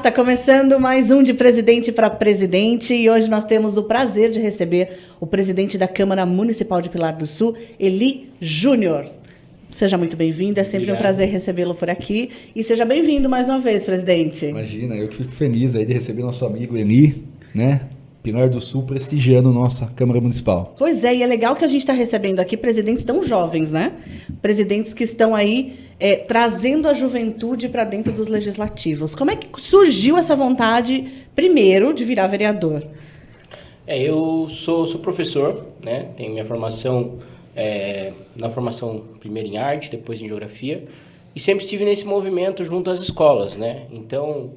Tá começando mais um de Presidente para Presidente e hoje nós temos o prazer de receber o presidente da Câmara Municipal de Pilar do Sul, Eli Júnior. Seja muito bem-vindo, é sempre Obrigado. Um prazer recebê-lo por aqui e seja bem-vindo mais uma vez, presidente. Imagina, eu que fico feliz aí de receber nosso amigo Eli, né? Pilar do Sul prestigiando nossa Câmara Municipal. Pois é, e é legal que a gente está recebendo aqui presidentes tão jovens, né? Presidentes que estão aí trazendo a juventude para dentro dos legislativos. Como é que surgiu essa vontade, primeiro, de virar vereador? Eu sou professor, né? Tenho minha formação, na formação primeiro em arte, depois em geografia, e sempre estive nesse movimento junto às escolas, né? Então,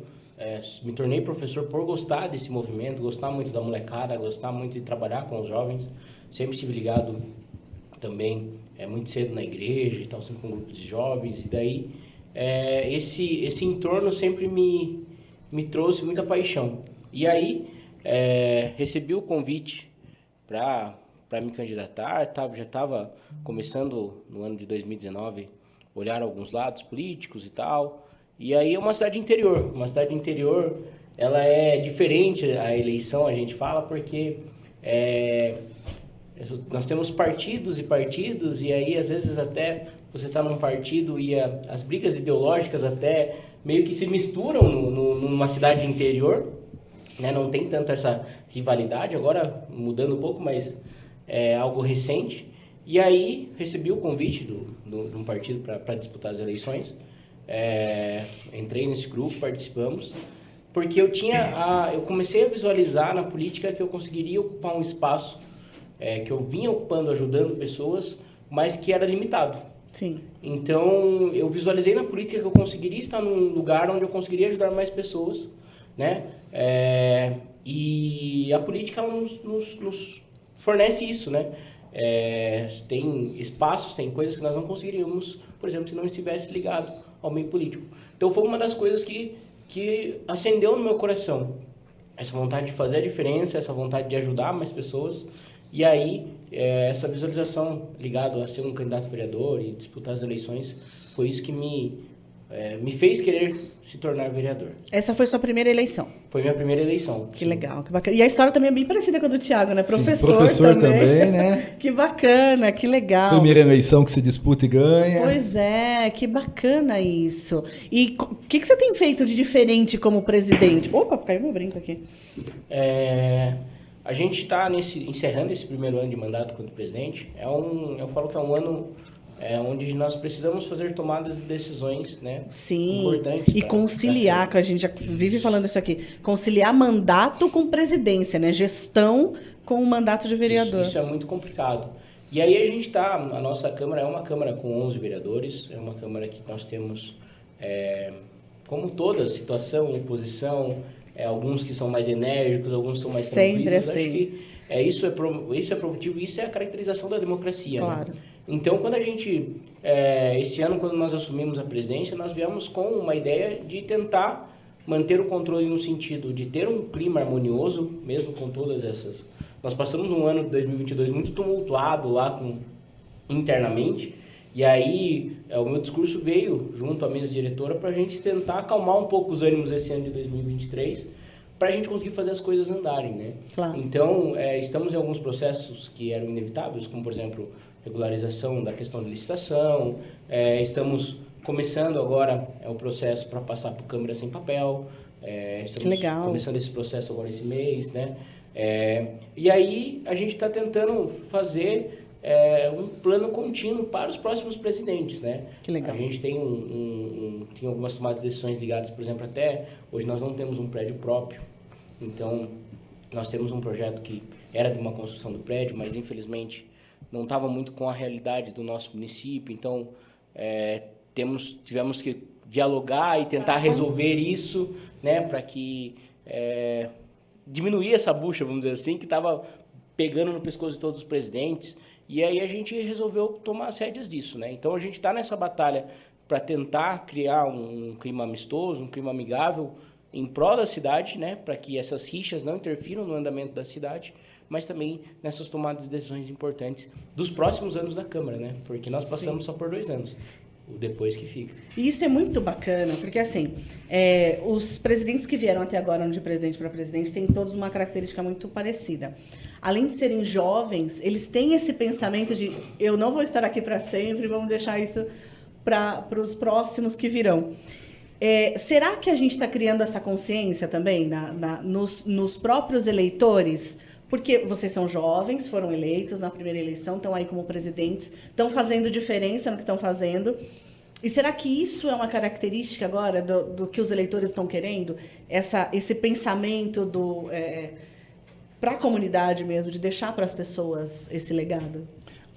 me tornei professor por gostar desse movimento, gostar muito da molecada, gostar muito de trabalhar com os jovens. Sempre estive ligado também muito cedo na igreja e tal, sempre com grupos de jovens. E daí, esse entorno sempre me trouxe muita paixão. E aí, recebi o convite para me candidatar. Já estava começando no ano de 2019, olhar alguns lados políticos e tal. E aí é uma cidade interior. Uma cidade interior, ela é diferente a eleição, a gente fala, porque nós temos partidos e partidos, e aí às vezes até você está num partido e as brigas ideológicas até meio que se misturam numa cidade interior, né? Não tem tanto essa rivalidade, agora mudando um pouco, mas é algo recente. E aí recebi o convite de um partido para disputar as eleições. Entrei nesse grupo, participamos, porque eu comecei a visualizar na política que eu conseguiria ocupar um espaço que eu vinha ocupando, ajudando pessoas, mas que era limitado. Sim. Então, eu visualizei na política que eu conseguiria estar num lugar onde eu conseguiria ajudar mais pessoas, né? E a política ela nos fornece isso, né? Tem espaços, tem coisas que nós não conseguiríamos, por exemplo, se não estivesse ligado ao meio político. Então, foi uma das coisas que acendeu no meu coração. Essa vontade de fazer a diferença, essa vontade de ajudar mais pessoas. E aí, essa visualização ligada a ser um candidato vereador e disputar as eleições, foi isso que me fez querer se tornar vereador. Essa foi sua primeira eleição? Foi minha primeira eleição. Que legal, que bacana. E a história também é bem parecida com a do Thiago, né? Professor, sim, professor também, né? Que bacana, que legal. Primeira eleição que se disputa e ganha. Pois é, que bacana isso. E o que você tem feito de diferente como presidente? Opa, caiu meu brinco aqui. A gente está encerrando esse primeiro ano de mandato como presidente. Eu falo que é um ano onde nós precisamos fazer tomadas de decisões, né? Sim, importantes. E conciliar, que a gente já vive falando isso aqui, conciliar mandato com presidência, né? Gestão com o mandato de vereador. Isso é muito complicado. E aí a nossa Câmara é uma Câmara com 11 vereadores, é uma Câmara que nós temos, como toda situação, oposição, alguns que são mais enérgicos, alguns são mais sempre tranquilos. assim. Acho que isso é produtivo, isso é a caracterização da democracia. Claro. Né? Então, quando a gente, esse ano, quando nós assumimos a presidência, nós viemos com uma ideia de tentar manter o controle no sentido de ter um clima harmonioso, mesmo com todas essas. Nós passamos um ano de 2022 muito tumultuado lá internamente, e aí o meu discurso veio junto à mesa diretora para a gente tentar acalmar um pouco os ânimos esse ano de 2023, para a gente conseguir fazer as coisas andarem, né? Claro. Então, estamos em alguns processos que eram inevitáveis, como, por exemplo, regularização da questão de licitação, estamos começando agora o processo para passar por Câmara Sem Papel, estamos começando esse processo agora esse mês, né? E aí a gente está tentando fazer um plano contínuo para os próximos presidentes, né? Que legal. A gente tem tem algumas tomadas de decisões ligadas, por exemplo, até hoje nós não temos um prédio próprio, então nós temos um projeto que era de uma construção do prédio, mas infelizmente não estava muito com a realidade do nosso município, então tivemos que dialogar e tentar resolver isso, né, para que diminuir essa bucha, vamos dizer assim, que estava pegando no pescoço de todos os presidentes, e aí a gente resolveu tomar as rédeas disso, né? Então a gente está nessa batalha para tentar criar um clima amistoso, um clima amigável em prol da cidade, né, para que essas rixas não interfiram no andamento da cidade, mas também nessas tomadas de decisões importantes dos próximos anos da Câmara, né? Porque nós passamos só por 2 anos. o depois que fica. E isso é muito bacana, porque assim, os presidentes que vieram até agora, de presidente para presidente, têm todos uma característica muito parecida. Além de serem jovens, eles têm esse pensamento de eu não vou estar aqui para sempre, vamos deixar isso para os próximos que virão. Será que a gente está criando essa consciência também nos próprios eleitores? Porque vocês são jovens, foram eleitos na primeira eleição, estão aí como presidentes, estão fazendo diferença no que estão fazendo. E será que isso é uma característica agora do que os eleitores estão querendo? Esse pensamento para a comunidade mesmo, de deixar para as pessoas esse legado?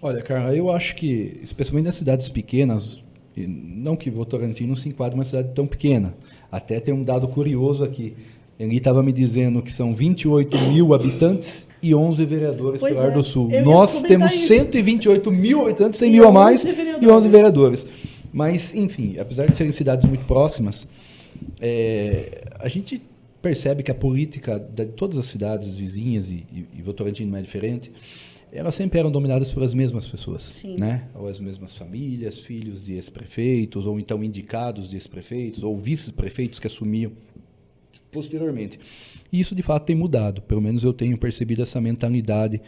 Olha, Carla, eu acho que, especialmente nas cidades pequenas, não que Votorantim não se enquadre uma cidade tão pequena, até tem um dado curioso aqui. Ele estava me dizendo que são 28 mil habitantes e 11 vereadores pelo Pilar do Sul. Nós temos 128 mil habitantes, 100 mil a mais e 11 vereadores. Mas, enfim, apesar de serem cidades muito próximas, a gente percebe que a política de todas as cidades vizinhas, e Votorantim não é diferente, elas sempre eram dominadas por as mesmas pessoas, né? Ou as mesmas famílias, filhos de ex-prefeitos, ou então indicados de ex-prefeitos, ou vice-prefeitos que assumiam posteriormente. E isso, de fato, tem mudado. Pelo menos eu tenho percebido essa mentalidade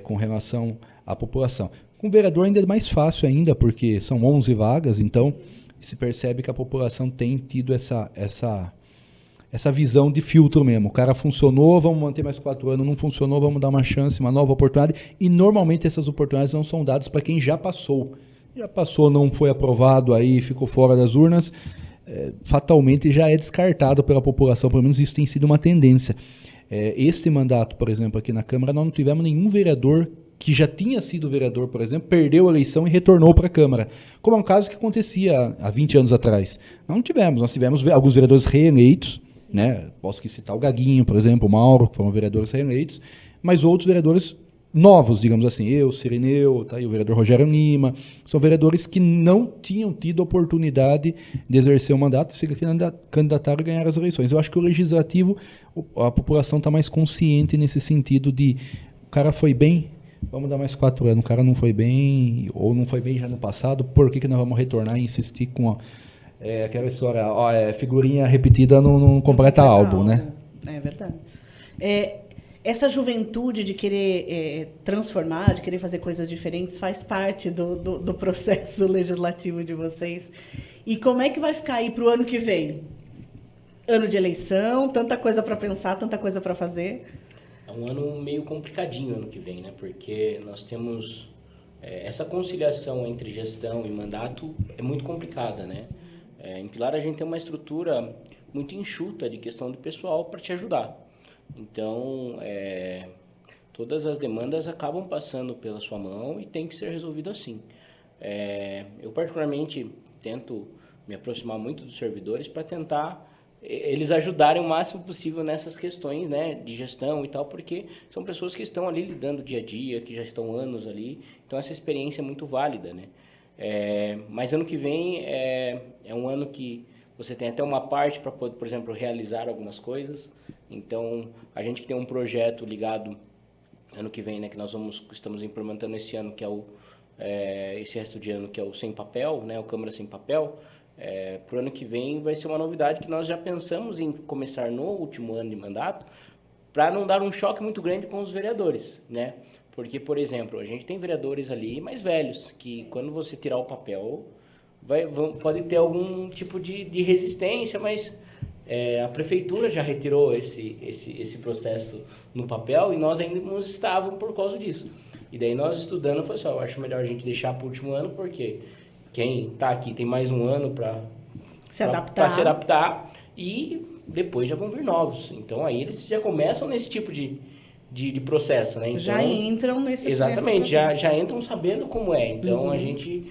com relação à população. Com o vereador ainda é mais fácil ainda, porque são 11 vagas, então se percebe que a população tem tido essa visão de filtro mesmo. O cara funcionou, vamos manter mais 4 anos, não funcionou, vamos dar uma chance, uma nova oportunidade. E normalmente essas oportunidades não são dadas para quem já passou. Já passou, não foi aprovado, aí ficou fora das urnas, fatalmente já é descartado pela população, pelo menos isso tem sido uma tendência. Este mandato, por exemplo, aqui na Câmara, nós não tivemos nenhum vereador que já tinha sido vereador, por exemplo, perdeu a eleição e retornou para a Câmara, como é um caso que acontecia há 20 anos atrás. Nós tivemos alguns vereadores reeleitos, né? Posso aqui citar o Gaguinho, por exemplo, o Mauro, que foram vereadores reeleitos, mas outros vereadores novos, digamos assim, eu, Cirineu, tá aí o vereador Rogério Lima, são vereadores que não tinham tido oportunidade de exercer o mandato, se candidataram e ganharam as eleições. Eu acho que o legislativo, a população está mais consciente nesse sentido de o cara foi bem, vamos dar mais 4 anos, o cara não foi bem, ou não foi bem já no passado, por que nós vamos retornar e insistir com aquela história, figurinha repetida não completa álbum, né? É verdade. Essa juventude de querer transformar, de querer fazer coisas diferentes, faz parte do processo legislativo de vocês. E como é que vai ficar aí para o ano que vem? Ano de eleição, tanta coisa para pensar, tanta coisa para fazer. É um ano meio complicadinho ano que vem, né? Porque nós temos essa conciliação entre gestão e mandato é muito complicada, né? Em Pilar a gente tem uma estrutura muito enxuta de questão de pessoal para te ajudar. Então, todas as demandas acabam passando pela sua mão e tem que ser resolvido assim. Eu particularmente tento me aproximar muito dos servidores para tentar eles ajudarem o máximo possível nessas questões, né, de gestão e tal, porque são pessoas que estão ali lidando dia a dia, que já estão anos ali, então essa experiência é muito válida, né? Mas ano que vem é um ano que você tem até uma parte para, por exemplo, realizar algumas coisas. Então, a gente tem um projeto ligado ano que vem, né, que estamos implementando esse ano, que é esse resto de ano, que é o Sem Papel, né, o Câmara Sem Papel. Para o ano que vem vai ser uma novidade que nós já pensamos em começar no último ano de mandato, para não dar um choque muito grande com os vereadores, né? Porque, por exemplo, a gente tem vereadores ali mais velhos, que quando você tirar o papel, pode ter algum tipo de resistência, mas a prefeitura já retirou esse processo no papel e nós ainda não estávamos por causa disso. E daí nós estudando, falei assim, eu acho melhor a gente deixar para o último ano, porque quem está aqui tem mais um ano para se adaptar e depois já vão vir novos. Então aí eles já começam nesse tipo de processo, né? Então, já entram nesse exatamente, já entram sabendo como é. Então a gente,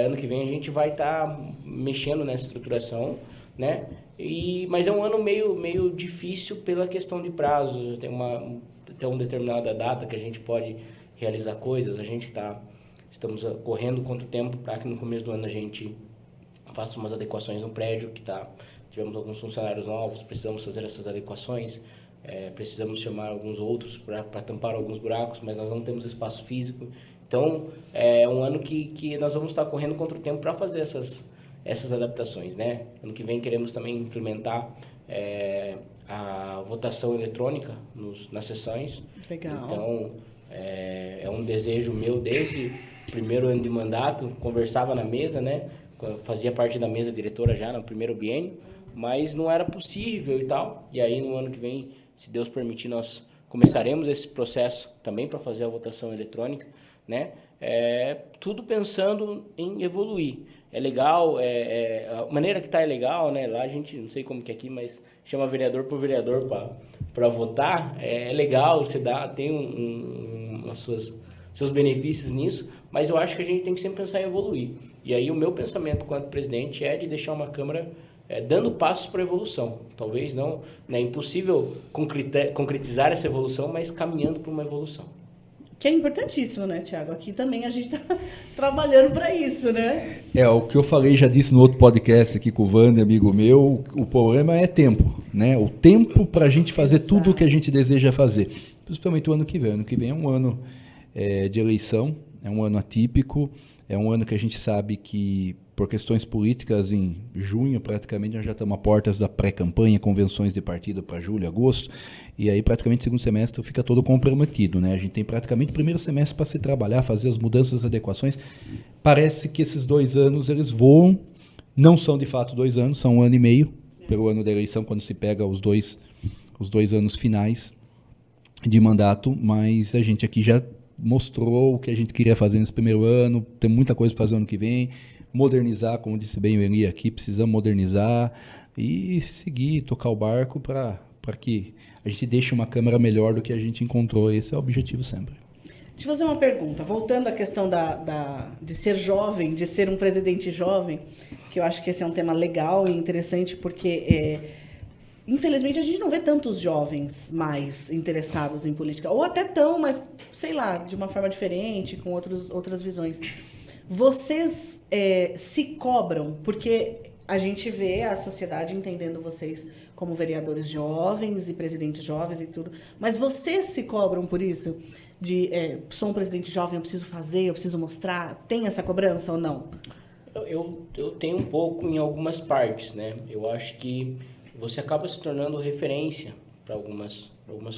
ano que vem a gente vai estar mexendo nessa estruturação, né? Mas é um ano meio difícil pela questão de prazo. Tem uma determinada data que a gente pode realizar coisas. Estamos correndo quanto tempo para que no começo do ano a gente faça umas adequações no prédio tivemos alguns funcionários novos, precisamos fazer essas adequações. Precisamos chamar alguns outros para tampar alguns buracos, mas nós não temos espaço físico, Então, é um ano que nós vamos estar correndo contra o tempo para fazer essas adaptações, né? Ano que vem queremos também implementar a votação eletrônica nas sessões. Legal. Então, é um desejo meu desde o primeiro ano de mandato, conversava na mesa, né? Fazia parte da mesa diretora já no primeiro biênio, mas não era possível e tal. E aí, no ano que vem, se Deus permitir, nós começaremos esse processo também para fazer a votação eletrônica, né? Tudo pensando em evoluir. É legal, a maneira que está é legal, né? Lá a gente, não sei como que é aqui, mas chama vereador por vereador para votar. É legal, você tem seus benefícios nisso, mas eu acho que a gente tem que sempre pensar em evoluir. E aí o meu pensamento quanto presidente é de deixar uma Câmara dando passos para a evolução. Talvez não, é impossível concretizar essa evolução, mas caminhando para uma evolução. Que é importantíssimo, né, Thiago? Aqui também a gente está trabalhando para isso, né? O que eu falei, já disse no outro podcast aqui com o Wander, amigo meu, o problema é tempo, né? O tempo para a gente fazer tudo o que a gente deseja fazer. Principalmente o ano que vem. O ano que vem é um ano de eleição, é um ano atípico, é um ano que a gente sabe que, por questões políticas, em junho, praticamente, nós já estamos a portas da pré-campanha, convenções de partido para julho, agosto, e aí praticamente o segundo semestre fica todo comprometido, né? A gente tem praticamente o primeiro semestre para se trabalhar, fazer as mudanças, as adequações. Parece que esses 2 anos, eles voam, não são de fato 2 anos, são 1 ano e meio, pelo ano da eleição, quando se pega os dois anos finais de mandato, mas a gente aqui já mostrou o que a gente queria fazer nesse primeiro ano, tem muita coisa para fazer ano que vem, modernizar, como disse bem o Eli aqui, precisamos modernizar e seguir, tocar o barco para que a gente deixe uma Câmara melhor do que a gente encontrou. Esse é o objetivo sempre. Deixa eu fazer uma pergunta. Voltando à questão de ser jovem, de ser um presidente jovem, que eu acho que esse é um tema legal e interessante, porque, infelizmente, a gente não vê tantos jovens mais interessados em política. Ou até tão, mas, sei lá, de uma forma diferente, com outras visões. Vocês se cobram, porque a gente vê a sociedade entendendo vocês como vereadores jovens e presidentes jovens e tudo, mas vocês se cobram por isso? Sou um presidente jovem, eu preciso fazer, eu preciso mostrar? Tem essa cobrança ou não? Eu tenho um pouco em algumas partes, né? Eu acho que você acaba se tornando referência para algumas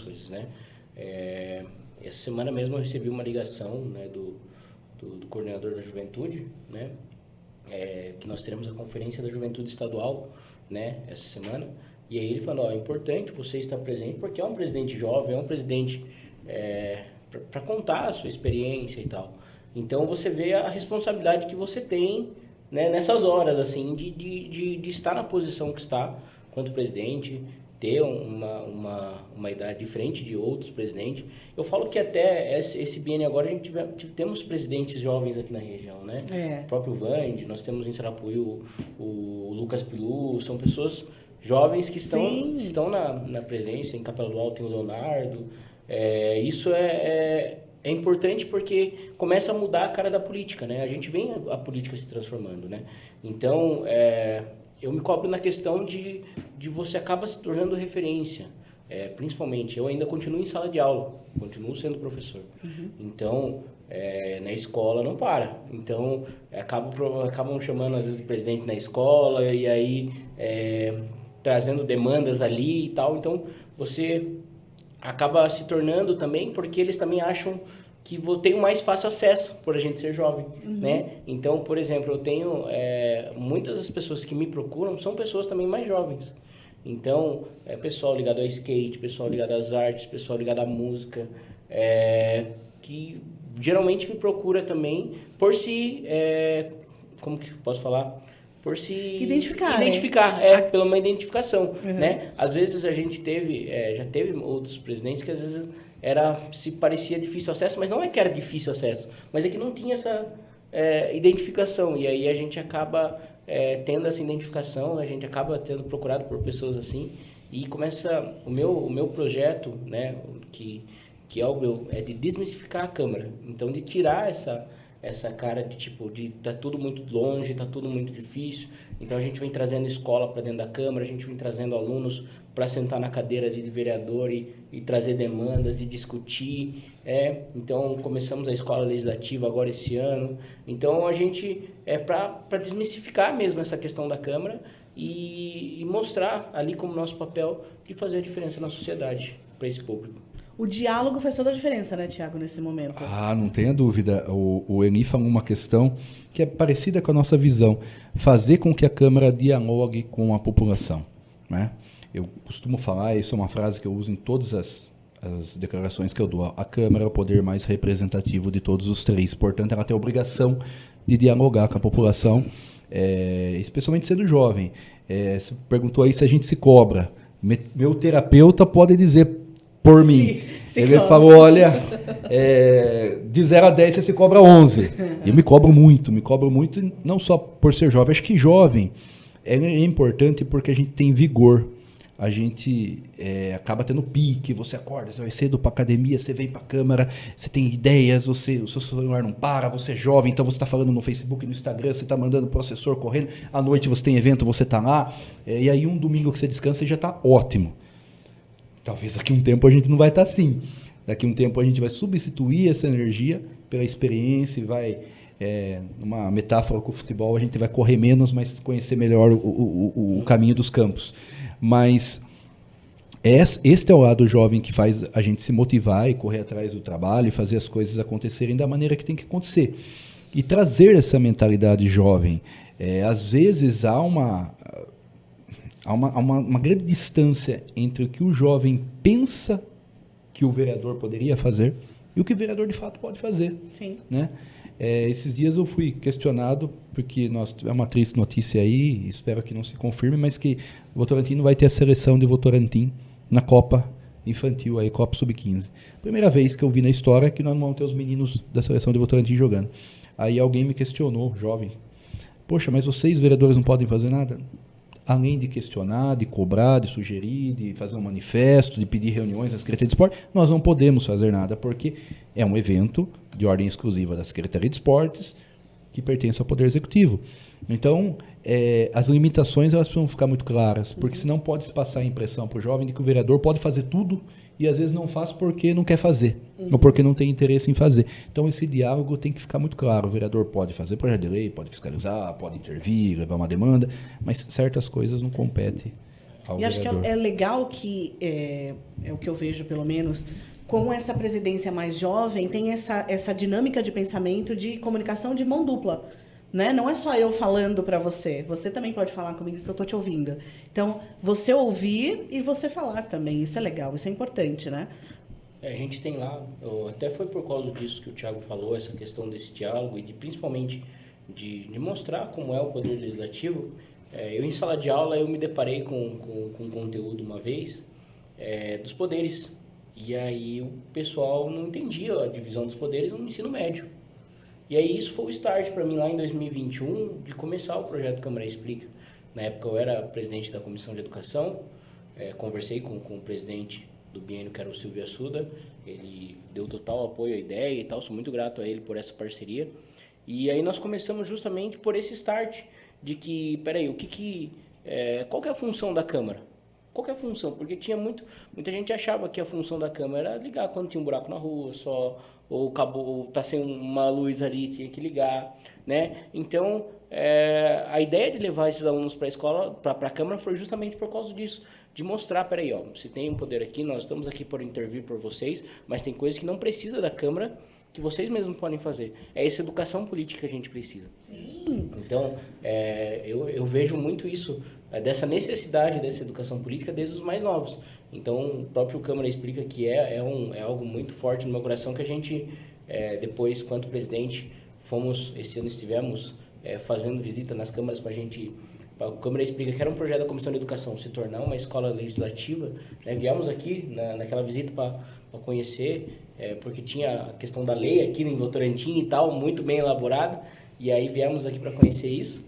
coisas, né? Essa semana mesmo eu recebi uma ligação, né, do coordenador da juventude, né? Que nós teremos a conferência da juventude estadual, né, essa semana. E aí ele falou, é importante você estar presente, porque é um presidente jovem, é um presidente para contar a sua experiência e tal. Então você vê a responsabilidade que você tem, né, nessas horas, assim, de estar na posição que está quanto presidente, ter uma idade diferente de outros presidentes. Eu falo que até esse biênio agora a gente temos presidentes jovens aqui na região, né? O próprio Vande, nós temos em Sarapuí o Lucas Pilu, são pessoas jovens que estão na presença. Em Capela do Alto tem o Leonardo. Isso é importante porque começa a mudar a cara da política, né? A gente vê a política se transformando, né? Então, eu me cobro na questão de você acaba se tornando referência. Principalmente, eu ainda continuo em sala de aula, continuo sendo professor. Uhum. Então, na escola não para. Então, acabam chamando, às vezes, o presidente na escola e aí trazendo demandas ali e tal. Então, você acaba se tornando também, porque eles também acham que tenho mais fácil acesso por a gente ser jovem, né? Então, por exemplo, eu tenho muitas das pessoas que me procuram são pessoas também mais jovens. Então, pessoal ligado ao skate, pessoal ligado às artes, pessoal ligado à música, que geralmente me procura também por se, como que posso falar? Por se identificar, pela uma identificação, né? Às vezes a gente já teve outros presidentes que às vezes se parecia difícil acesso, mas não é que era difícil acesso, mas é que não tinha essa identificação, e aí a gente acaba tendo essa identificação, a gente acaba tendo procurado por pessoas assim, e começa o meu projeto, né, que é de desmistificar a Câmara, então de tirar essa cara de tipo, de tá tudo muito longe, tá tudo muito difícil. Então a gente vem trazendo escola para dentro da Câmara, a gente vem trazendo alunos para sentar na cadeira ali de vereador e trazer demandas e discutir. Então começamos a escola legislativa agora esse ano. Então a gente para desmistificar mesmo essa questão da Câmara e mostrar ali como nosso papel de fazer a diferença na sociedade para esse público. O diálogo faz toda a diferença, né, Tiago, nesse momento? Não tenha dúvida. O Eni falou uma questão que é parecida com a nossa visão. Fazer com que a Câmara dialogue com a população, né? Eu costumo falar, isso é uma frase que eu uso em todas as declarações que eu dou. A Câmara é o poder mais representativo de todos os três. Portanto, ela tem a obrigação de dialogar com a população, especialmente sendo jovem. Você perguntou aí se a gente se cobra. Meu terapeuta pode dizer por mim. Ele falou, olha, de 0 a 10 você se cobra 11. Eu me cobro muito, não só por ser jovem. Acho que jovem é importante porque a gente tem vigor. A gente acaba tendo pique, você acorda, você vai cedo para academia, você vem para a Câmara, você tem ideias, o seu celular não para, você é jovem, então você está falando no Facebook, no Instagram, você está mandando o processor correndo, à noite você tem evento, você está lá, e aí um domingo que você descansa, você já está ótimo. Talvez daqui a um tempo a gente não vai estar assim. Daqui a um tempo a gente vai substituir essa energia pela experiência e vai, numa metáfora com o futebol, a gente vai correr menos, mas conhecer melhor o caminho dos campos. Mas este é o lado jovem que faz a gente se motivar e correr atrás do trabalho e fazer as coisas acontecerem da maneira que tem que acontecer. E trazer essa mentalidade jovem. Às vezes há uma grande distância entre o que o jovem pensa que o vereador poderia fazer e o que o vereador de fato pode fazer. Sim. Né? Esses dias eu fui questionado, porque é uma triste notícia aí, espero que não se confirme, mas que o Votorantim não vai ter a seleção de Votorantim na Copa Infantil, aí, Copa Sub-15. Primeira vez que eu vi na história que nós não vamos ter os meninos da seleção de Votorantim jogando. Aí alguém me questionou, jovem, poxa, mas vocês, vereadores, não podem fazer nada? Além de questionar, de cobrar, de sugerir, de fazer um manifesto, de pedir reuniões na Secretaria de Esporte, nós não podemos fazer nada, porque é um evento de ordem exclusiva da Secretaria de Esportes que pertence ao Poder Executivo. Então, as limitações elas precisam ficar muito claras, porque senão pode se passar a impressão para o jovem de que o vereador pode fazer tudo e às vezes não faz porque não quer fazer, ou porque não tem interesse em fazer. Então esse diálogo tem que ficar muito claro. O vereador pode fazer projeto de lei, pode fiscalizar, pode intervir, levar uma demanda, mas certas coisas não competem ao vereador. E acho que é legal que, é o que eu vejo pelo menos, como essa presidência mais jovem tem essa dinâmica de pensamento, de comunicação de mão dupla. Né? Não é só eu falando para você, você também pode falar comigo que eu estou te ouvindo. Então, você ouvir e você falar também, isso é legal, isso é importante, né? A gente tem lá, até foi por causa disso que o Thiago falou, essa questão desse diálogo e principalmente de mostrar como é o Poder Legislativo. Eu em sala de aula eu me deparei com conteúdo uma vez dos poderes, e aí o pessoal não entendia a divisão dos poderes no ensino médio. E aí isso foi o start para mim lá em 2021 de começar o projeto Câmara Explica. Na época eu era presidente da Comissão de Educação, conversei com o presidente do biênio, que era o Silvio Assuda, ele deu total apoio à ideia e tal, sou muito grato a ele por essa parceria. E aí nós começamos justamente por esse start de que, peraí, qual que é a função da Câmara? Qual que é a função? Porque tinha muita gente achava que a função da Câmara era ligar quando tinha um buraco na rua só, ou tá sem uma luz ali, tinha que ligar, né? Então, a ideia de levar esses alunos para a escola, para a Câmara, foi justamente por causa disso, de mostrar, peraí, ó, se tem um poder aqui, nós estamos aqui por intervir por vocês, mas tem coisas que não precisa da Câmara, que vocês mesmos podem fazer. É essa educação política que a gente precisa. Sim. Então, eu vejo muito isso, dessa necessidade dessa educação política desde os mais novos. Então, o próprio Câmara Explica que é algo muito forte no meu coração, que a gente, depois, quanto presidente, esse ano estivemos fazendo visita nas câmaras para a gente... O Câmara Explica, que era um projeto da Comissão de Educação, se tornar uma escola legislativa, né? Viemos aqui naquela visita para conhecer, porque tinha a questão da lei aqui em Votorantim e tal, muito bem elaborada, e aí viemos aqui para conhecer isso.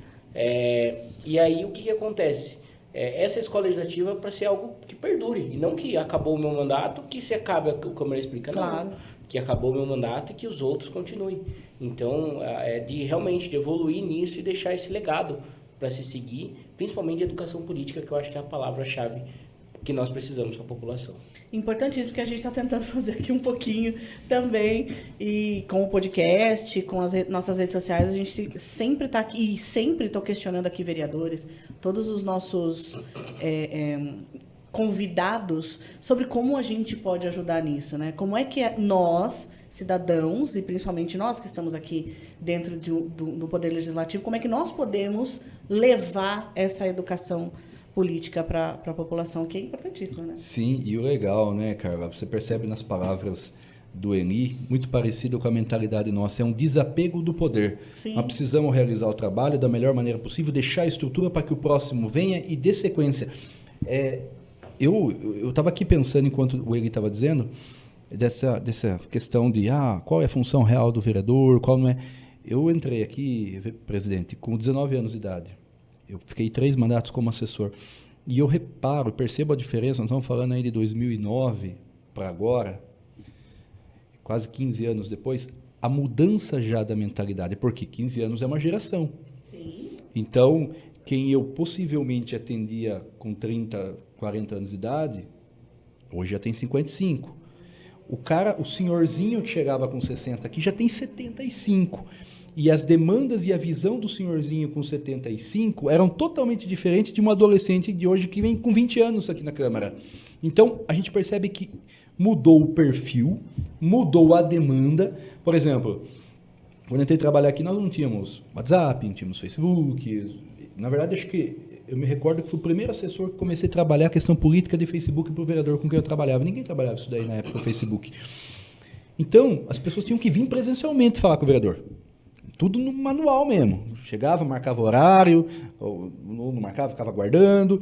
E aí o que acontece? Essa escola legislativa para ser algo que perdure, e não que acabou o meu mandato, que se acabe o Câmara Explica. Claro. Não. que acabou o meu mandato e que os outros continuem. Então, realmente de evoluir nisso e deixar esse legado para se seguir, principalmente de educação política, que eu acho que é a palavra-chave que nós precisamos para a população. Importante, porque a gente está tentando fazer aqui um pouquinho também, e com o podcast, com as nossas redes sociais, a gente sempre está aqui, e sempre estou questionando aqui vereadores, todos os nossos convidados, sobre como a gente pode ajudar nisso, né? Como é que nós, cidadãos, e principalmente nós que estamos aqui dentro do Poder Legislativo, como é que nós podemos levar essa educação política para a população, que é importantíssimo, né? Sim, e o legal, né, Carla? Você percebe nas palavras do Eli, muito parecido com a mentalidade nossa, é um desapego do poder. Sim. Nós precisamos realizar o trabalho da melhor maneira possível, deixar a estrutura para que o próximo venha e dê sequência. Eu estava aqui pensando, enquanto o Eli estava dizendo, dessa questão de qual é a função real do vereador, qual não é. Eu entrei aqui, presidente, com 19 anos de idade. Eu fiquei 3 mandatos como assessor. E eu percebo a diferença, nós estamos falando aí de 2009 para agora, quase 15 anos depois, a mudança já da mentalidade, porque 15 anos é uma geração. Sim. Então, quem eu possivelmente atendia com 30, 40 anos de idade, hoje já tem 55. O senhorzinho que chegava com 60 aqui já tem 75. E as demandas e a visão do senhorzinho com 75 eram totalmente diferentes de um adolescente de hoje que vem com 20 anos aqui na Câmara. Então, a gente percebe que mudou o perfil, mudou a demanda. Por exemplo, quando eu entrei trabalhar aqui, nós não tínhamos WhatsApp, não tínhamos Facebook. Na verdade, acho que eu me recordo que fui o primeiro assessor que comecei a trabalhar a questão política de Facebook para o vereador com quem eu trabalhava. Ninguém trabalhava isso daí na época do Facebook. Então, as pessoas tinham que vir presencialmente falar com o vereador. Tudo no manual mesmo. Chegava, marcava horário, ou não marcava, ficava aguardando.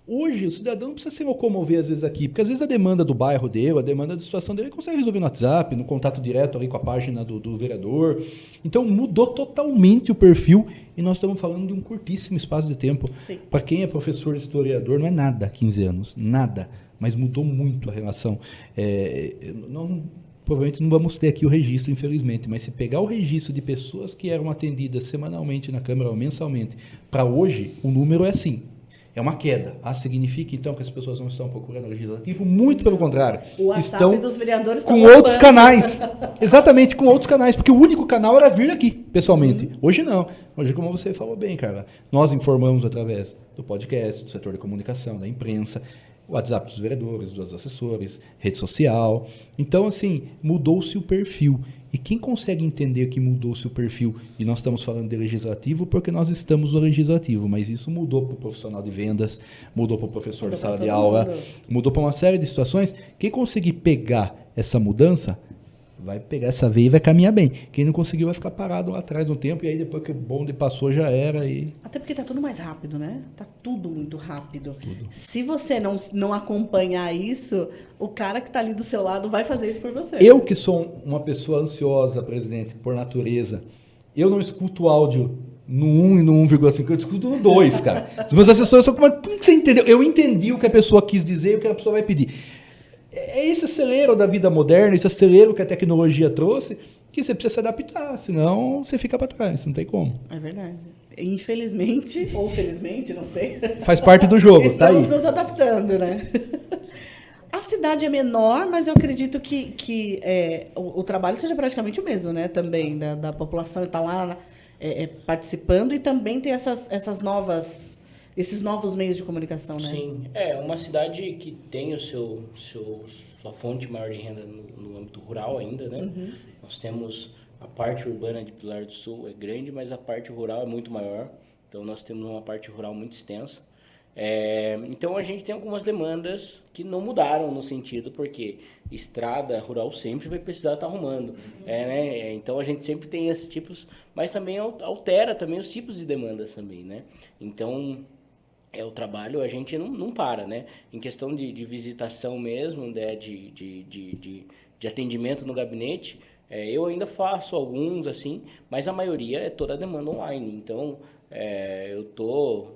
Hoje, o cidadão não precisa se locomover às vezes aqui, porque às vezes a demanda do bairro dele, a demanda da situação dele, ele consegue resolver no WhatsApp, no contato direto ali com a página do vereador. Então, mudou totalmente o perfil e nós estamos falando de um curtíssimo espaço de tempo. Para quem é professor historiador, não é nada 15 anos, nada, mas mudou muito a relação. Provavelmente não vamos ter aqui o registro, infelizmente, mas se pegar o registro de pessoas que eram atendidas semanalmente na Câmara ou mensalmente, para hoje, o número é assim. É uma queda. Significa, então, que as pessoas não estão procurando o legislativo? Muito pelo contrário. O WhatsApp estão dos vereadores com outros canais. Exatamente, com outros canais. Porque o único canal era vir aqui, pessoalmente. Hoje não. Hoje, como você falou bem, Carla, nós informamos através do podcast, do setor de comunicação, da imprensa, o WhatsApp dos vereadores, dos assessores, rede social. Então, assim, mudou-se o perfil. E quem consegue entender que mudou-se o perfil, e nós estamos falando de legislativo porque nós estamos no legislativo, mas isso mudou para o profissional de vendas, mudou para o professor de sala de aula, mudou para uma série de situações. Quem conseguir pegar essa mudança, vai pegar essa veia e vai caminhar bem. Quem não conseguiu vai ficar parado lá atrás um tempo, e aí depois que o bonde passou já era. Até porque tá tudo mais rápido, né? Tá tudo muito rápido. Tudo. Se você não acompanhar isso, o cara que tá ali do seu lado vai fazer isso por você. Eu que sou uma pessoa ansiosa, presidente, por natureza, eu não escuto áudio no 1 e no 1,5, eu escuto no 2, cara. Os meus assessores são como que você entendeu? Eu entendi o que a pessoa quis dizer e o que a pessoa vai pedir. É esse acelero da vida moderna, esse acelero que a tecnologia trouxe, que você precisa se adaptar, senão você fica para trás, não tem como. É verdade. Infelizmente, ou felizmente, não sei. Faz parte do jogo, tá aí. Estamos nos adaptando, né? A cidade é menor, mas eu acredito que o trabalho seja praticamente o mesmo, né? Também, da população estar lá participando e também ter esses novos meios de comunicação, né? Sim, uma cidade que tem sua fonte maior de renda no âmbito rural ainda, né? Uhum. Nós temos a parte urbana de Pilar do Sul é grande, mas a parte rural é muito maior. Então, nós temos uma parte rural muito extensa. Então, a gente tem algumas demandas que não mudaram no sentido, porque estrada rural sempre vai precisar estar arrumando. Uhum. Né? Então, a gente sempre tem esses tipos, mas também altera também os tipos de demandas também, né? Então, o trabalho a gente não para, né? Em questão de visitação mesmo, né? de atendimento no gabinete, eu ainda faço alguns, assim, mas a maioria é toda a demanda online. Então,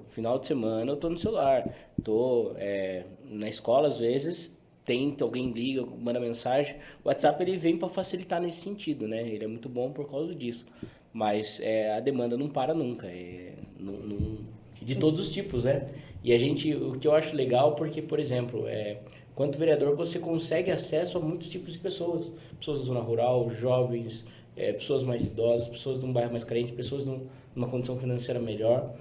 final de semana eu tô no celular, tô na escola às vezes, alguém liga, manda mensagem. O WhatsApp ele vem para facilitar nesse sentido, né? Ele é muito bom por causa disso. Mas a demanda não para nunca, de todos os tipos, né? E o que eu acho legal, porque, por exemplo, quanto vereador você consegue acesso a muitos tipos de pessoas. Pessoas da zona rural, jovens, pessoas mais idosas, pessoas de um bairro mais carente, pessoas numa condição financeira melhor.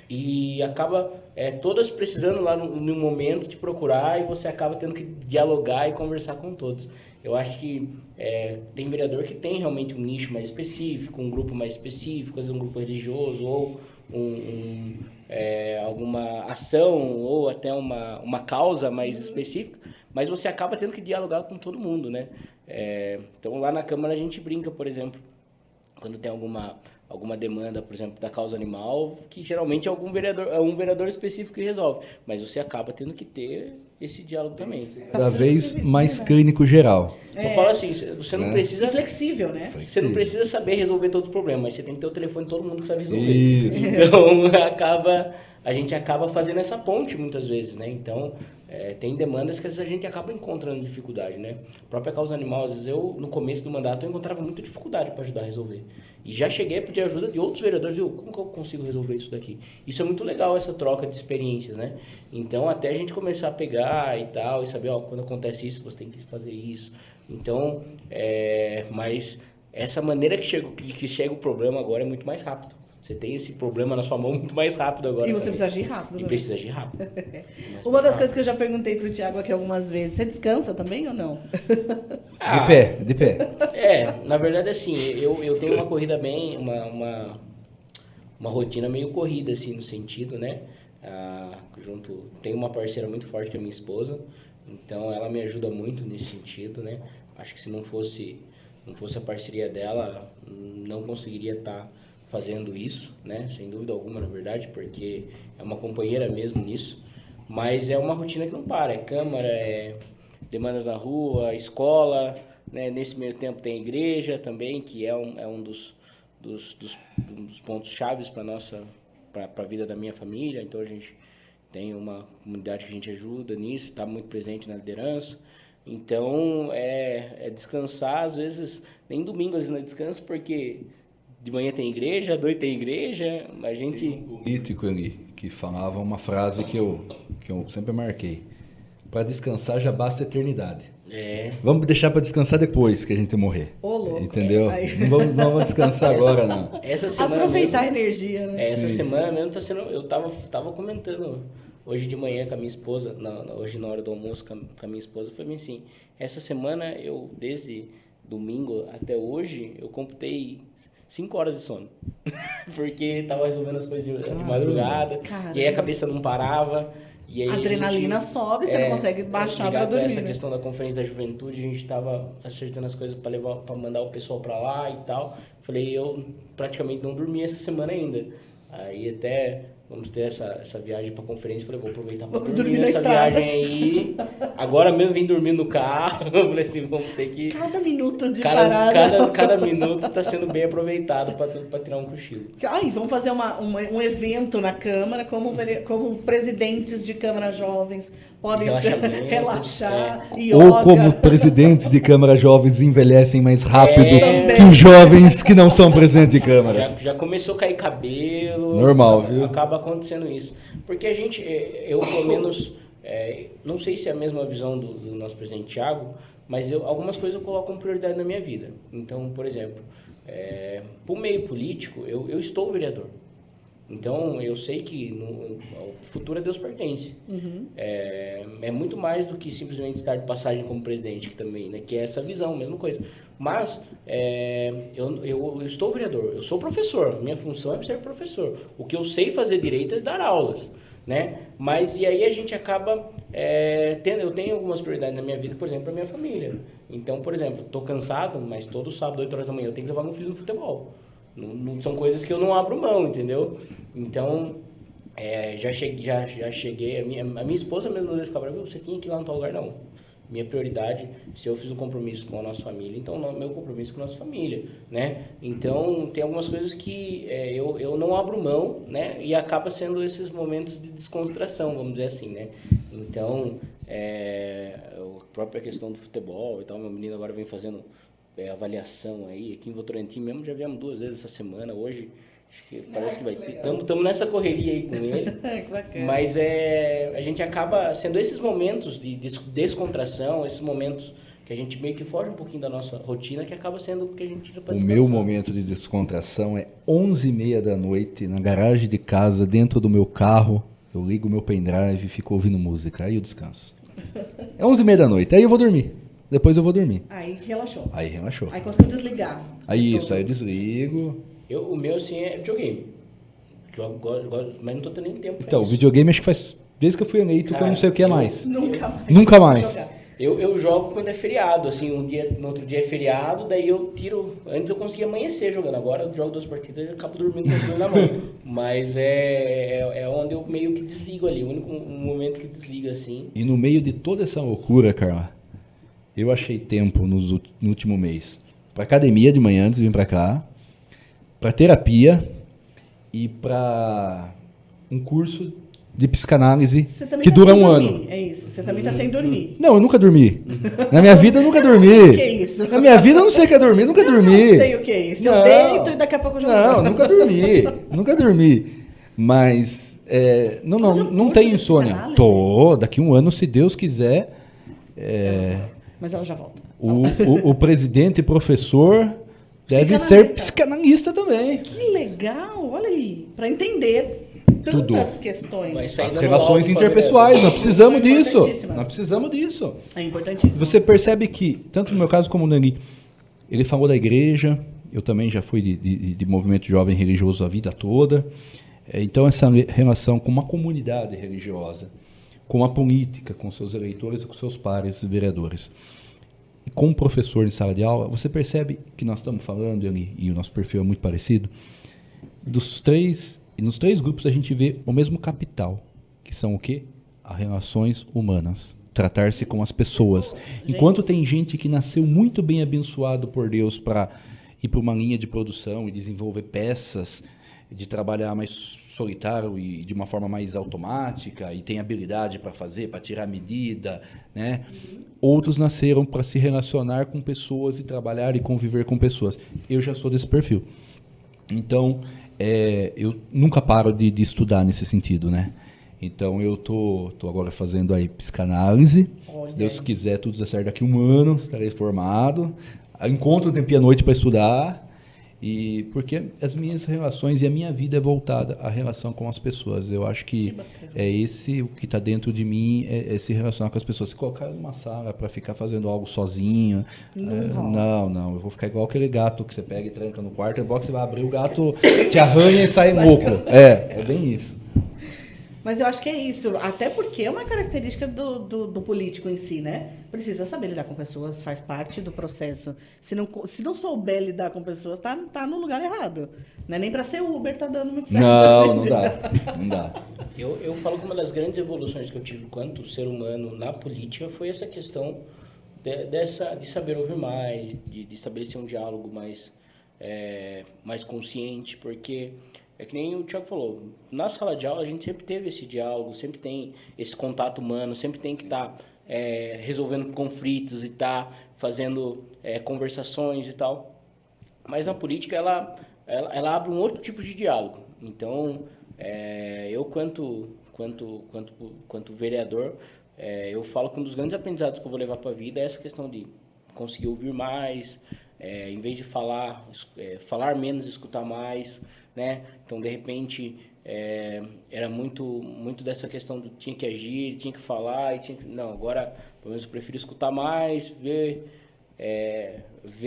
E acaba todas precisando lá no momento de procurar, e você acaba tendo que dialogar e conversar com todos. Eu acho que tem vereador que tem realmente um nicho mais específico, um grupo mais específico, às vezes um grupo religioso, ou alguma ação, ou até uma causa mais específica, mas você acaba tendo que dialogar com todo mundo, né? Então lá na Câmara a gente brinca, por exemplo, quando tem alguma demanda, por exemplo, da causa animal, que geralmente é um vereador específico que resolve, mas você acaba tendo que ter esse diálogo também. Cada vez mais clínico geral. Eu falo assim, você não precisa... E flexível, né? Você não precisa saber resolver todos os problemas, mas você tem que ter o telefone de todo mundo que sabe resolver. Isso. Então, a gente acaba fazendo essa ponte muitas vezes, né? Então, tem demandas que às vezes a gente acaba encontrando dificuldade, né? A própria causa animal, às vezes no começo do mandato, eu encontrava muita dificuldade para ajudar a resolver. E já cheguei a pedir ajuda de outros vereadores, viu? Como que eu consigo resolver isso daqui? Isso é muito legal, essa troca de experiências, né? Então, até a gente começar a pegar e tal, e saber, quando acontece isso, você tem que fazer isso. Então, mas essa maneira que chega o problema agora é muito mais rápido. Você tem esse problema na sua mão muito mais rápido agora. E você precisa agir rápido. E precisa agir rápido. Uma das coisas que eu já perguntei pro Thiago aqui algumas vezes, você descansa também ou não? De pé. Na verdade, assim, eu tenho uma corrida bem, uma rotina meio corrida, assim, no sentido, né? Tenho uma parceira muito forte que é minha esposa, então ela me ajuda muito nesse sentido, né? Acho que se não fosse a parceria dela, não conseguiria estar fazendo isso, né? Sem dúvida alguma, na verdade, porque é uma companheira mesmo nisso. Mas é uma rotina que não para. É câmara, demandas na rua, escola, né? Nesse meio tempo tem a igreja também, que é um dos pontos chaves para a vida da minha família. Então a gente tem uma comunidade que a gente ajuda nisso, está muito presente na liderança. Então descansar, às vezes, nem domingo às vezes não descansa, porque de manhã tem igreja, à noite tem igreja, a gente... Tem um político ali que falava uma frase que eu sempre marquei: para descansar já basta a eternidade. Vamos deixar para descansar depois que a gente morrer. Ô, louco. Entendeu? Não vamos descansar agora, não. Essa semana aproveitar mesmo, a energia, né? Essa semana mesmo tá sendo... Eu tava comentando hoje de manhã com a minha esposa, hoje na hora do almoço com a minha esposa, foi assim, essa semana desde domingo até hoje, eu computei 5 horas de sono. Porque tava resolvendo as coisas de madrugada. Caramba. E aí a cabeça não parava. E aí a adrenalina sobe, você não consegue baixar para dormir. Essa questão da Conferência da Juventude, a gente tava acertando as coisas para mandar o pessoal para lá e tal. Falei, eu praticamente não dormi essa semana ainda. Aí até vamos ter essa viagem para a conferência, falei, vou aproveitar para dormir nessa viagem aí. Agora mesmo vim dormir no carro, falei assim, vamos ter que... Cada minuto de parada. Cada minuto está sendo bem aproveitado para tirar um cochilo. Vamos fazer um evento na Câmara, como presidentes de Câmara Jovens podem relaxar. Ou como presidentes de Câmara Jovens envelhecem mais rápido que os jovens que não são presidentes de Câmara. Já começou a cair cabelo. Normal, viu? Acaba acontecendo isso. Porque eu pelo menos, não sei se é a mesma visão do nosso presidente Thiago, mas algumas coisas eu coloco como prioridade na minha vida. Então, por exemplo, para o meio político, eu estou vereador. Então, eu sei que o futuro a Deus pertence. Uhum. É muito mais do que simplesmente estar de passagem como presidente, que também, né? Que é essa visão, mesma coisa. Mas, eu estou vereador, eu sou professor, minha função é ser professor. O que eu sei fazer direito é dar aulas, né? Mas, e aí a gente acaba eu tenho algumas prioridades na minha vida, por exemplo, a minha família. Então, por exemplo, estou cansado, mas todo sábado, 8 horas da manhã, eu tenho que levar meu filho no futebol. Não são coisas que eu não abro mão, entendeu? Então, já cheguei, a minha esposa mesmo às vezes ficava, você tinha que ir lá no tal lugar, não. minha prioridade, se eu fiz um compromisso com a nossa família, então meu compromisso com a nossa família, né? Então, tem algumas coisas que eu não abro mão, né? E acaba sendo esses momentos de descontração, vamos dizer assim, né? Então, a própria questão do futebol e tal, meu menino agora vem fazendo avaliação aí, aqui em Votorantim mesmo, já viemos 2 vezes essa semana, hoje... Acho que parece que vai ter. Estamos nessa correria aí com ele. Que bacana. Mas a gente acaba sendo esses momentos de descontração, esses momentos que a gente meio que foge um pouquinho da nossa rotina, que acaba sendo o que a gente tira para descansar. O meu momento de descontração é 11h30 da noite, na garagem de casa, dentro do meu carro. Eu ligo o meu pendrive e fico ouvindo música. Aí eu descanso. É 11h30 da noite. Aí eu vou dormir. Depois eu vou dormir. Aí relaxou. Aí relaxou. Aí conseguiu desligar. Aí isso, aí eu desligo. O meu, assim, é videogame. Jogo, mas não tô tendo nem tempo pra Então, o isso. videogame acho que faz... Desde que eu fui eleito, que eu não sei o que é mais. Nunca mais. Nunca mais. Jogar. Eu jogo quando é feriado, assim, no outro dia é feriado, daí eu tiro... Antes eu conseguia amanhecer jogando, agora eu jogo 2 partidas e acabo dormindo com o jogo na mão. Mas é onde eu meio que desligo ali, o único momento que desliga, assim. E no meio de toda essa loucura, Carla, eu achei tempo no último mês pra academia de manhã antes de vir pra cá, para terapia e para um curso de psicanálise que dura um ano. É isso, você também está sem dormir. Não, eu nunca dormi. Na minha vida eu nunca dormi. Não sei o que é isso. Na minha vida eu não sei o que é dormir, nunca dormi. Eu não sei o que é isso. Eu Não. deito e daqui a pouco eu já Não, nunca dormi. Nunca dormi. Mas não tem insônia. Tô, daqui um ano, se Deus quiser. Mas ela já volta. O presidente e professor deve ser psicanalista também. Que legal, olha aí, para entender tantas questões. As relações interpessoais, nós precisamos disso. Nós precisamos disso. É importantíssimo. Você percebe que, tanto no meu caso como no Nani, ele falou da igreja, eu também já fui de movimento jovem religioso a vida toda. Então, essa relação com uma comunidade religiosa, com a política, com seus eleitores e com seus pares vereadores. E com o professor em sala de aula, você percebe que nós estamos falando, e o nosso perfil é muito parecido, nos 3 grupos a gente vê o mesmo capital, que são o quê? As relações humanas. Tratar-se com as pessoas. Enquanto tem gente que nasceu muito bem abençoado por Deus para ir para uma linha de produção e desenvolver peças, de trabalhar mais solitário e de uma forma mais automática e tem habilidade para fazer, para tirar medida, né? Outros nasceram para se relacionar com pessoas e trabalhar e conviver com pessoas. Eu já sou desse perfil. Então, eu nunca paro de estudar nesse sentido, né? Então, eu tô agora fazendo aí psicanálise. Se Deus quiser, tudo der certo, daqui um ano estarei formado. Encontro um tempinho à noite para estudar. E porque as minhas relações e a minha vida é voltada à relação com as pessoas. Eu acho que é esse o que está dentro de mim, é se relacionar com as pessoas. Se colocar numa sala para ficar fazendo algo sozinho, não. Eu vou ficar igual aquele gato que você pega e tranca no quarto, igual que você vai abrir, o gato te arranha e sai louco. É bem isso. Mas eu acho que é isso, até porque é uma característica do político em si, né? Precisa saber lidar com pessoas, faz parte do processo. Se não souber lidar com pessoas, tá no lugar errado. Não é nem para ser Uber, tá dando muito certo. Não dá. Eu falo que uma das grandes evoluções que eu tive quanto ser humano na política foi essa questão de saber ouvir mais, de estabelecer um diálogo mais consciente, porque... É que nem o Thiago falou, na sala de aula a gente sempre teve esse diálogo, sempre tem esse contato humano, sempre tem que estar resolvendo conflitos e estar fazendo conversações e tal. Mas na política ela abre um outro tipo de diálogo. Então, eu quanto vereador, eu falo que um dos grandes aprendizados que eu vou levar para a vida é essa questão de conseguir ouvir mais, em vez de falar menos, escutar mais, né? Então, de repente, era muito dessa questão do tinha que agir, tinha que falar, não, agora, pelo menos eu prefiro escutar mais, ver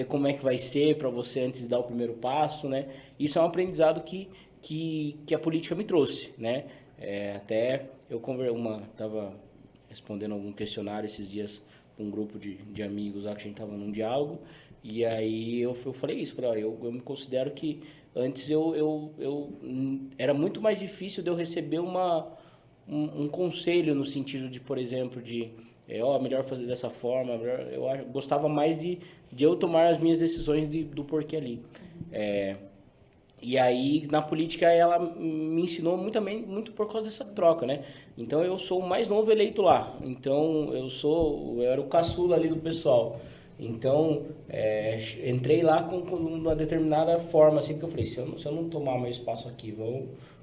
como é que vai ser para você antes de dar o primeiro passo, né? Isso é um aprendizado que a política me trouxe, né? Até eu estava respondendo algum questionário esses dias para um grupo de amigos lá que a gente estava num diálogo, e aí eu falei isso, eu me considero que antes era muito mais difícil de eu receber um conselho no sentido de, por exemplo, de melhor fazer dessa forma. Gostava mais de eu tomar as minhas decisões do porquê ali. E aí, na política, ela me ensinou muito por causa dessa troca, né? Então, eu sou o mais novo eleito lá. Então, eu era o caçula ali do pessoal. Então, entrei lá com uma determinada forma, assim, porque eu falei, se eu não tomar meu espaço aqui,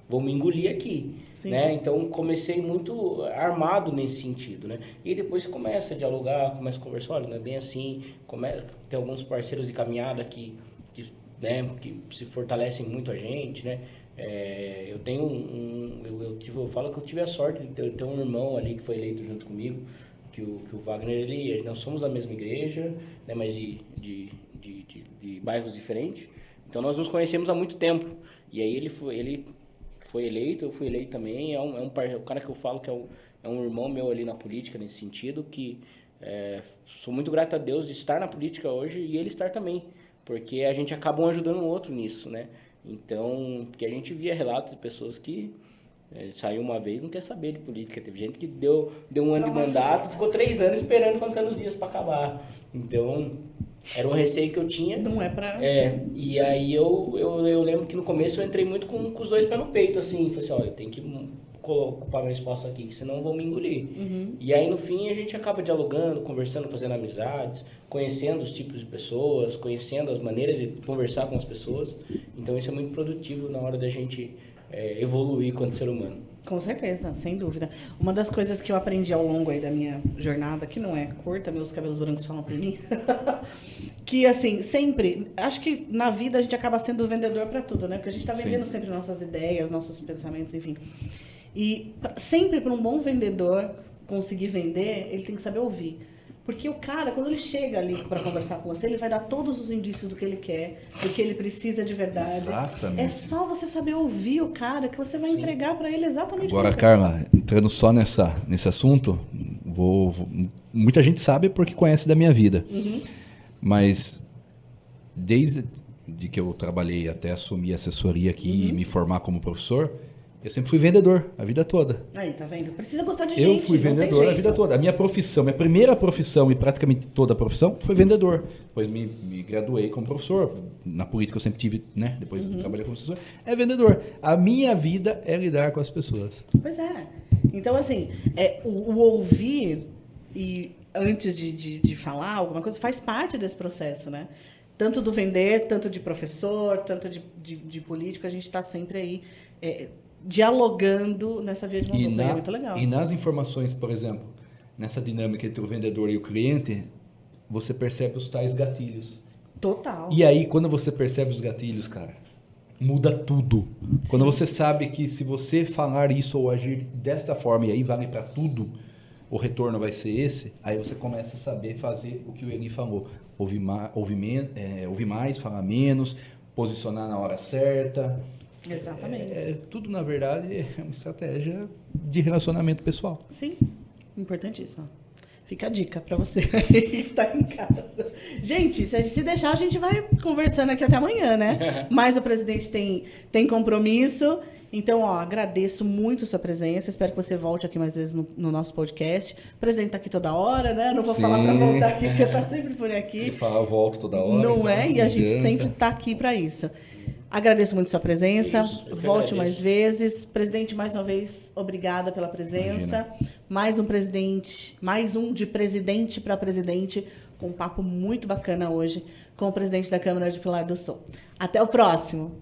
vou me engolir aqui, né? Então, comecei muito armado nesse sentido, né? E depois começa a dialogar, começa a conversar, olha, não é bem assim, tem alguns parceiros de caminhada que se fortalecem muito a gente, né? Eu tenho eu falo que eu tive a sorte de ter um irmão ali que foi eleito junto comigo, que o Wagner, nós somos da mesma igreja, né? Mas de bairros diferentes. Então nós nos conhecemos há muito tempo. E aí ele foi eleito, eu fui eleito também. O cara que eu falo que é um irmão meu ali na política, nesse sentido, que sou muito grato a Deus de estar na política hoje e ele estar também. Porque a gente acaba um ajudando o outro nisso, né? Então, porque a gente via relatos de pessoas que saiu uma vez, não quer saber de política. Teve gente que deu um ano de mandato, ficou 3 anos esperando contando os dias para acabar. Então, era um receio que eu tinha. Não é pra... E aí eu lembro que no começo eu entrei muito com os 2 pés no peito, assim. Falei assim, eu tenho que ocupar meu espaço aqui, que senão eu vou me engolir. E aí, no fim, a gente acaba dialogando, conversando, fazendo amizades, conhecendo os tipos de pessoas, conhecendo as maneiras de conversar com as pessoas. Então, isso é muito produtivo na hora da gente evoluir quanto ser humano. Com certeza, sem dúvida. Uma das coisas que eu aprendi ao longo aí da minha jornada, que não é curta, meus cabelos brancos falam por mim, que assim, sempre, acho que na vida a gente acaba sendo vendedor para tudo, né? Porque a gente está vendendo sempre nossas ideias, nossos pensamentos, enfim. E sempre para um bom vendedor conseguir vender, ele tem que saber ouvir. Porque o cara, quando ele chega ali para conversar com você, ele vai dar todos os indícios do que ele quer, do que ele precisa de verdade. Exatamente. É só você saber ouvir o cara que você vai entregar para ele exatamente Agora, o que ele Carla, entrando só nesse assunto, muita gente sabe porque conhece da minha vida. Mas desde que eu trabalhei até assumir assessoria aqui e me formar como professor, eu sempre fui vendedor a vida toda. Aí, tá vendo? Precisa gostar de Eu gente. fui vendedor a vida toda. A minha primeira profissão e praticamente toda a profissão foi vendedor. Depois me graduei como professor. Na política eu sempre tive, né? Depois trabalhei como professor. É vendedor. A minha vida é lidar com as pessoas. Pois é. Então, assim, o ouvir e antes de falar alguma coisa faz parte desse processo, né? Tanto do vender, tanto de professor, tanto de político, a gente está sempre aí dialogando nessa via de mão dupla. É muito legal. E nas informações, por exemplo, nessa dinâmica entre o vendedor e o cliente, você percebe os tais gatilhos. Total. E aí, quando você percebe os gatilhos, cara, muda tudo. Sim. Quando você sabe que se você falar isso ou agir desta forma, e aí vale para tudo, o retorno vai ser esse, aí você começa a saber fazer o que o Eli falou. Ouvir mais, falar menos, posicionar na hora certa. Exatamente. Tudo, na verdade, é uma estratégia de relacionamento pessoal. Sim, importantíssimo. Fica a dica para você que está em casa. Gente, se deixar, a gente vai conversando aqui até amanhã, né? Mas o presidente tem compromisso. Então, agradeço muito a sua presença. Espero que você volte aqui mais vezes no nosso podcast. O presidente está aqui toda hora, né? Não vou falar para voltar aqui, porque está sempre por aqui. Se falar, eu volto toda hora. Não então, é? E a gente sempre está aqui para isso. Agradeço muito a sua presença. Volte mais vezes. Presidente, mais uma vez, obrigada pela presença. Imagina. Mais um de presidente para presidente, com um papo muito bacana hoje com o presidente da Câmara de Pilar do Sul. Até o próximo.